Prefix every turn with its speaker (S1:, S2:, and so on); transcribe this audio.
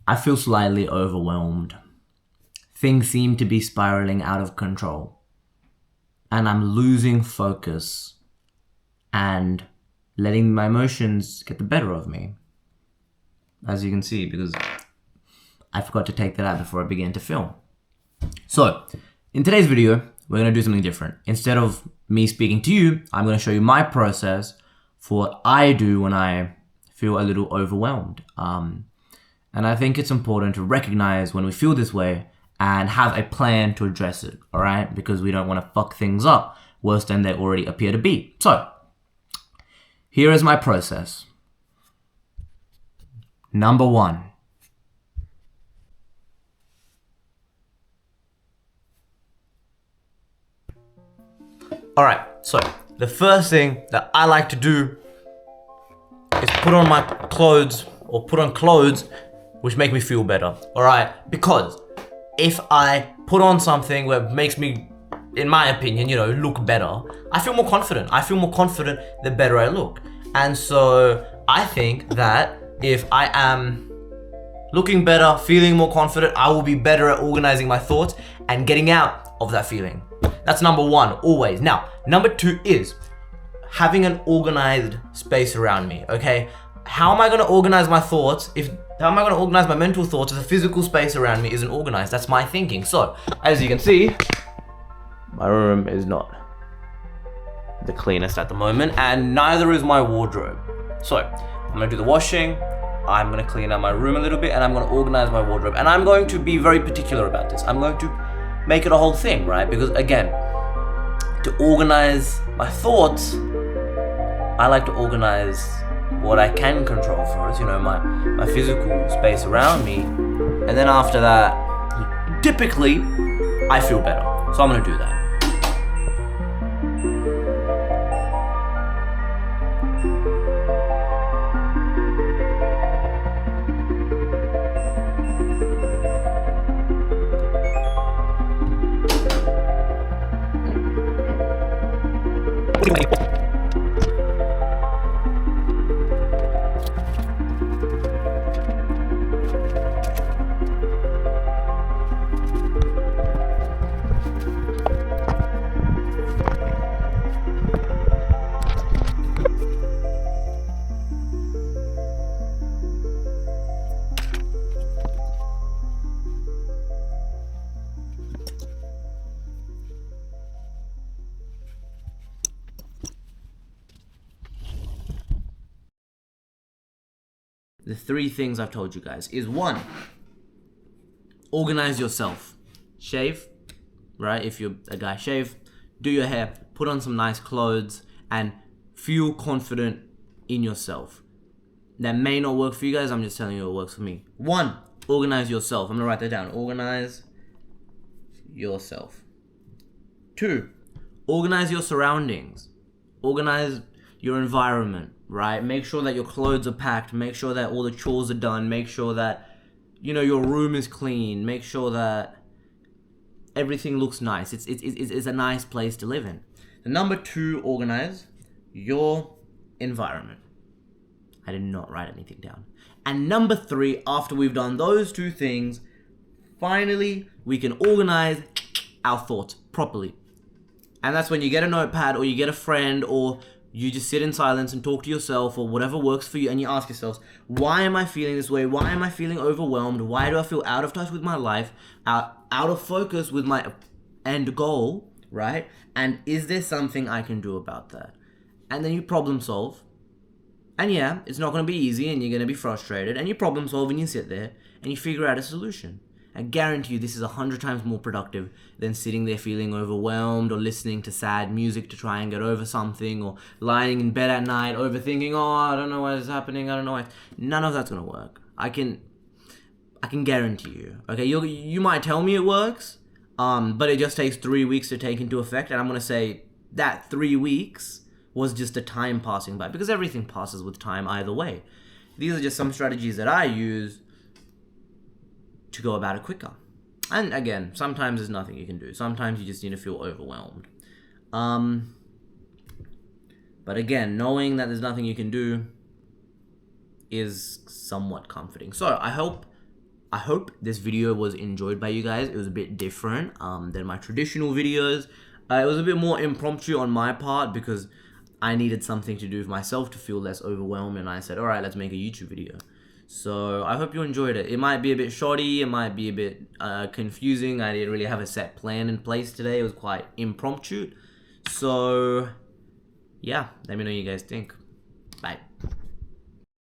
S1: I feel slightly overwhelmed. Things seem to be spiraling out of control. And I'm losing focus and letting my emotions get the better of me. As you can see, because I forgot to take that out before I began to film. So, in today's video, we're going to do something different. Instead of me speaking to you, I'm going to show you my process for what I do when I feel a little overwhelmed. And I think it's important to recognize when we feel this way and have a plan to address it, all right? Because we don't want to fuck things up worse than they already appear to be. So, here is my process. Number 1. Alright, so the first thing that I like to do is put on my clothes or put on clothes which make me feel better. Alright, because if I put on something that makes me, in my opinion, look better, I feel more confident. I feel more confident the better I look. And so I think that if I am looking better, feeling more confident, I will be better at organizing my thoughts and getting out of that feeling. That's number 1, always. Now, number 2 is having an organized space around me, okay? How am I going to organize my thoughts how am I going to organize my mental thoughts if the physical space around me isn't organized? That's my thinking. So, as you can see, my room is not the cleanest at the moment, and neither is my wardrobe. So, I'm going to do the washing, I'm going to clean out my room a little bit, and I'm going to organize my wardrobe. And I'm going to be very particular about this. I'm going to make it a whole thing, right? Because again, to organize my thoughts, I like to organize what I can control first, my physical space around me. And then after that, typically, I feel better. So I'm going to do that. The 3 things I've told you guys is 1, organize yourself. Shave, right? If you're a guy, shave, do your hair, put on some nice clothes, and feel confident in yourself. That may not work for you guys, I'm just telling you it works for me. 1, organize yourself. I'm gonna write that down. Organize yourself. 2, organize your surroundings. Organize your environment, right? Make sure that your clothes are packed. Make sure that all the chores are done. Make sure that, your room is clean. Make sure that everything looks nice. It's a nice place to live in. And number 2, organize your environment. I did not write anything down. And number 3, after we've done those 2 things, finally, we can organize our thoughts properly. And that's when you get a notepad, or you get a friend, or you just sit in silence and talk to yourself, or whatever works for you, and you ask yourselves, why am I feeling this way? Why am I feeling overwhelmed? Why do I feel out of touch with my life, out of focus with my end goal, right? And is there something I can do about that? And then you problem solve. And yeah, it's not going to be easy, and you're going to be frustrated, and you problem solve, and you sit there, and you figure out a solution. I guarantee you this is 100 times more productive than sitting there feeling overwhelmed, or listening to sad music to try and get over something, or lying in bed at night overthinking, I don't know what is happening, I don't know why. None of that's going to work. I can guarantee you. Okay, you might tell me it works, but it just takes 3 weeks to take into effect, and I'm going to say that 3 weeks was just a time passing by, because everything passes with time either way. These are just some strategies that I use to go about it quicker. And again, sometimes there's nothing you can do. Sometimes you just need to feel overwhelmed. But again, knowing that there's nothing you can do is somewhat comforting. So I hope I hope this video was enjoyed by you guys. It was a bit different than my traditional videos. It was a bit more impromptu on my part because I needed something to do with myself to feel less overwhelmed, and I said, all right, let's make a YouTube video. So I hope you enjoyed it. It might be a bit shoddy, it might be a bit confusing. I didn't really have a set plan in place today. It was quite impromptu. So yeah, let me know what you guys think. Bye.